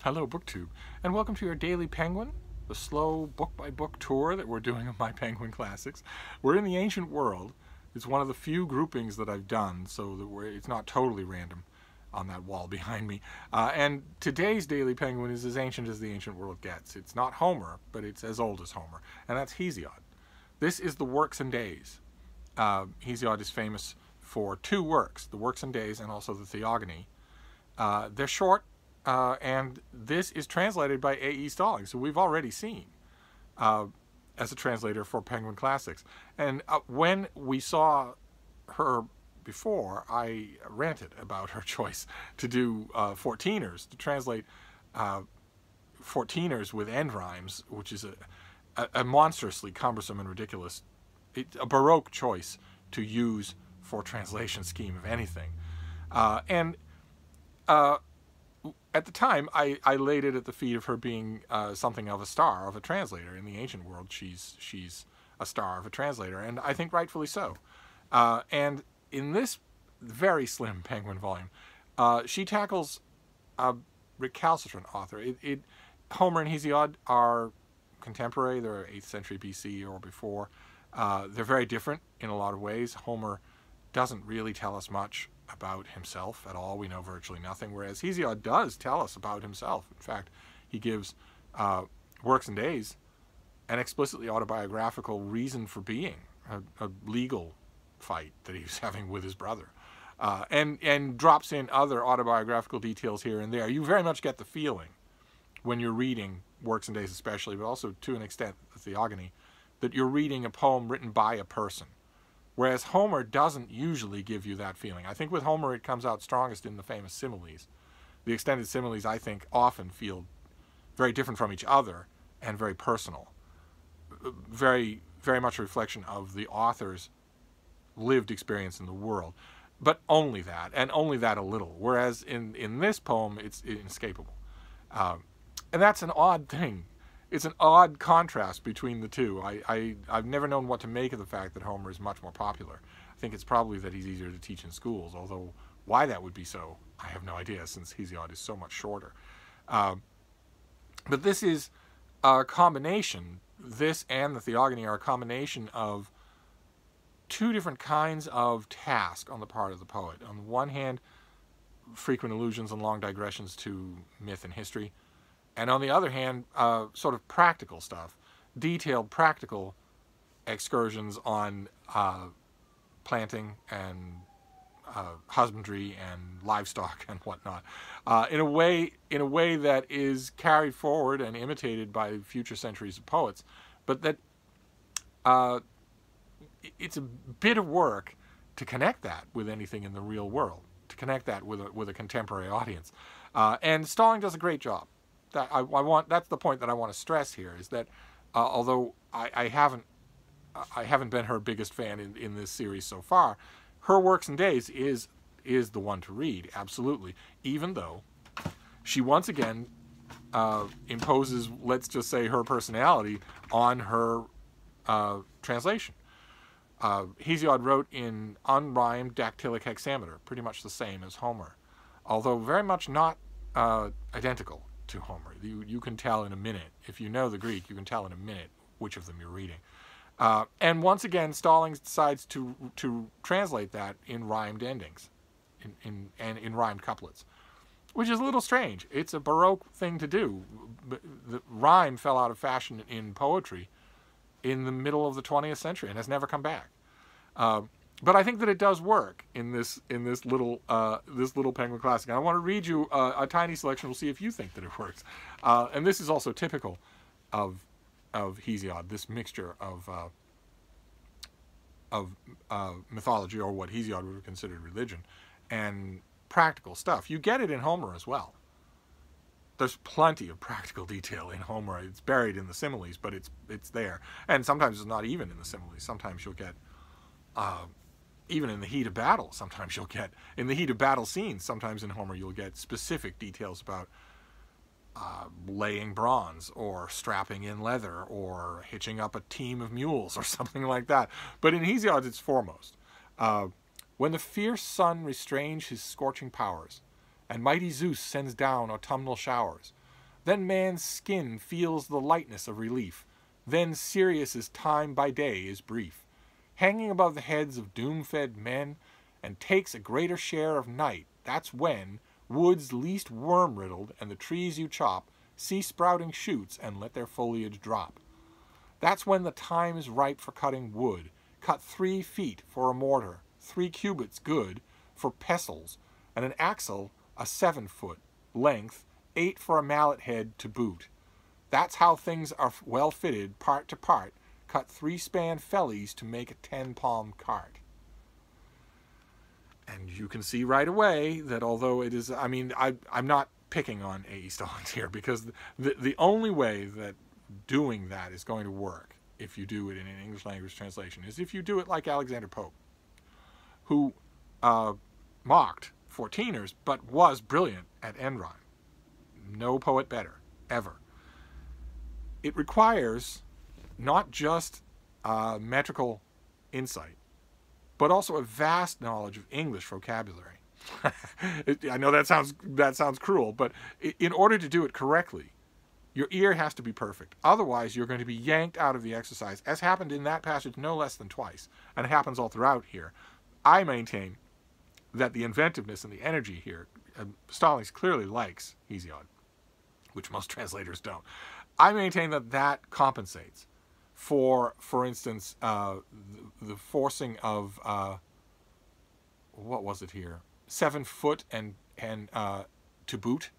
Hello, BookTube, and welcome to your Daily Penguin, the slow book-by-book tour that we're doing of my Penguin classics. We're in the ancient world. It's one of the few groupings that I've done, so that it's not totally random on that wall behind me. And today's Daily Penguin is as ancient as the ancient world gets. It's not Homer, but it's as old as Homer, and that's Hesiod. This is the Works and Days. Hesiod is famous for two works, the Works and Days and also the Theogony. They're short, and this is translated by A.E. Stallings, who we've already seen as a translator for Penguin Classics. And when we saw her before, I ranted about her choice to do 14ers, to translate 14ers with end rhymes, which is a monstrously cumbersome and ridiculous, a Baroque choice to use for translation scheme of anything. At the time, I laid it at the feet of her being something of a star, of a translator. In the ancient world, she's a star of a translator, and I think rightfully so. And in this very slim Penguin volume, she tackles a recalcitrant author. Homer and Hesiod are contemporary. They're 8th century BC or before. They're very different in a lot of ways. Homer doesn't really tell us much about himself at all. We know virtually nothing, whereas Hesiod does tell us about himself. In fact, he gives Works and Days an explicitly autobiographical reason for being, a legal fight that he was having with his brother, and drops in other autobiographical details here and there. You very much get the feeling when you're reading Works and Days especially, but also to an extent the Theogony, that you're reading a poem written by a person. Whereas Homer doesn't usually give you that feeling. I think with Homer it comes out strongest in the famous similes. The extended similes, I think, often feel very different from each other and very personal. Very, very much a reflection of the author's lived experience in the world. But only that, and only that a little. Whereas in this poem, it's inescapable. And that's an odd thing. It's an odd contrast between the two. I've never known what to make of the fact that Homer is much more popular. I think it's probably that he's easier to teach in schools, although why that would be so, I have no idea, since Hesiod is so much shorter. But this is a combination, this and the Theogony are a combination of two different kinds of task on the part of the poet. On the one hand, frequent allusions and long digressions to myth and history. And on the other hand, sort of practical stuff, detailed practical excursions on planting and husbandry and livestock and whatnot, in a way that is carried forward and imitated by future centuries of poets, but that it's a bit of work to connect that with anything in the real world, to connect that with a contemporary audience, and Stalling does a great job. That's the point that I want to stress here, is that although I haven't been her biggest fan in this series so far, her Works and Days is the one to read, absolutely, even though she once again imposes, let's just say, her personality on her translation. Hesiod wrote in unrhymed dactylic hexameter, pretty much the same as Homer, although very much not identical to Homer. You can tell in a minute. If you know the Greek, you can tell in a minute which of them you're reading. And once again, Stallings decides to translate that in rhymed endings, in rhymed couplets, which is a little strange. It's a Baroque thing to do. The rhyme fell out of fashion in poetry in the middle of the 20th century and has never come back. But I think that it does work in this little Penguin classic. And I want to read you a tiny selection. We'll see if you think that it works. And this is also typical of Hesiod. This mixture of mythology, or what Hesiod would have considered religion, and practical stuff. You get it in Homer as well. There's plenty of practical detail in Homer. It's buried in the similes, but it's there. And sometimes it's not even in the similes. Sometimes you'll get even in the heat of battle, sometimes you'll get, in the heat of battle scenes, sometimes in Homer you'll get specific details about laying bronze, or strapping in leather, or hitching up a team of mules, or something like that. But in Hesiod it's foremost. When the fierce sun restrains his scorching powers, and mighty Zeus sends down autumnal showers, Then man's skin feels the lightness of relief. Then Sirius's time by day is brief, hanging above the heads of doom-fed men, and takes a greater share of night. That's when woods least worm-riddled and the trees you chop cease sprouting shoots and let their foliage drop. That's when the time is ripe for cutting wood. Cut 3 feet for a mortar, 3 cubits good for pestles, and an axle a 7-foot length, 8 for a mallet head to boot. That's how things are well fitted, part to part. Cut 3-span fellies to make a 10-palm cart. And you can see right away that although it is, I mean, I'm not picking on A.E. Stallings here, because the only way that doing that is going to work, if you do it in an English language translation, is if you do it like Alexander Pope, who mocked 14ers, but was brilliant at end rhyme. No poet better, ever. It requires not just metrical insight, but also a vast knowledge of English vocabulary. I know that sounds cruel, but in order to do it correctly, your ear has to be perfect. Otherwise, you're going to be yanked out of the exercise, as happened in that passage no less than twice, and it happens all throughout here. I maintain that the inventiveness and the energy here, Stallings clearly likes Hesiod, which most translators don't. I maintain that that compensates for instance, the forcing of, what was it here? 7 foot and to boot.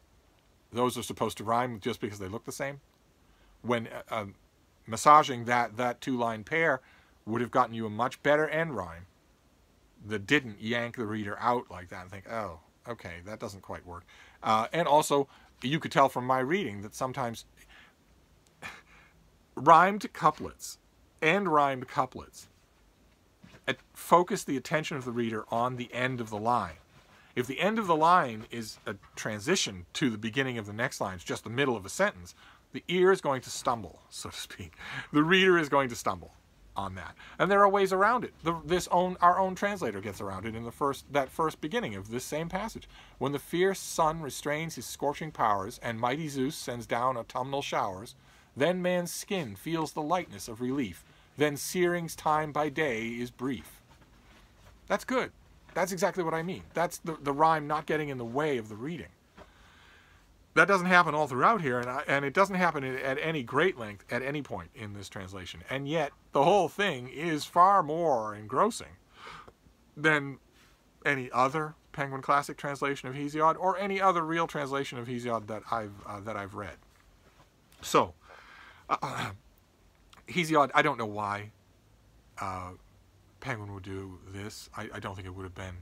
Those are supposed to rhyme just because they look the same. When massaging that 2-line pair would have gotten you a much better end rhyme that didn't yank the reader out like that and think, oh, okay, that doesn't quite work. And also, you could tell from my reading that sometimes rhymed couplets and rhymed couplets focus the attention of the reader on the end of the line. If the end of the line is a transition to the beginning of the next line, it's just the middle of a sentence, the ear is going to stumble, so to speak. The reader is going to stumble on that. And there are ways around it. Our own translator gets around it in that first beginning of this same passage. When the fierce sun restrains his scorching powers and mighty Zeus sends down autumnal showers, then man's skin feels the lightness of relief. Then searing's time by day is brief. That's good. That's exactly what I mean. That's the rhyme not getting in the way of the reading. That doesn't happen all throughout here, and it doesn't happen at any great length at any point in this translation. And yet, the whole thing is far more engrossing than any other Penguin Classic translation of Hesiod or any other real translation of Hesiod that I've read. So, Hesiod, I don't know why Penguin would do this. I don't think it would have been.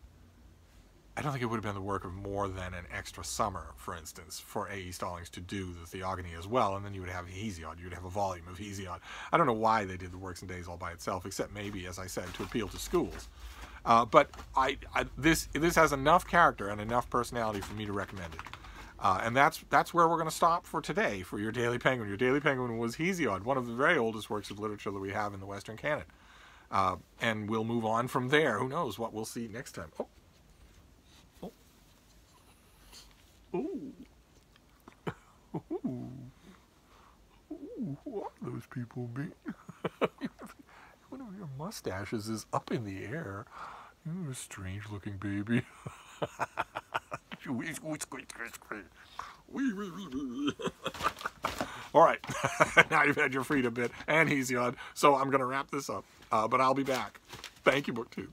I don't think it would have been the work of more than an extra summer, for instance, for A.E. Stallings to do the Theogony as well, and then you would have Hesiod. You would have a volume of Hesiod. I don't know why they did the Works and Days all by itself, except maybe, as I said, to appeal to schools. But this has enough character and enough personality for me to recommend it. And that's where we're going to stop for today for your Daily Penguin. Your Daily Penguin was Hesiod, one of the very oldest works of literature that we have in the Western canon. And we'll move on from there. Who knows what we'll see next time. Oh. Ooh. Ooh. Ooh. Who are those people being? One of your mustaches is up in the air. You're a strange looking baby. All right. Now you've had your freedom bit and Hesiod, so I'm going to wrap this up. But I'll be back. Thank you, BookTube.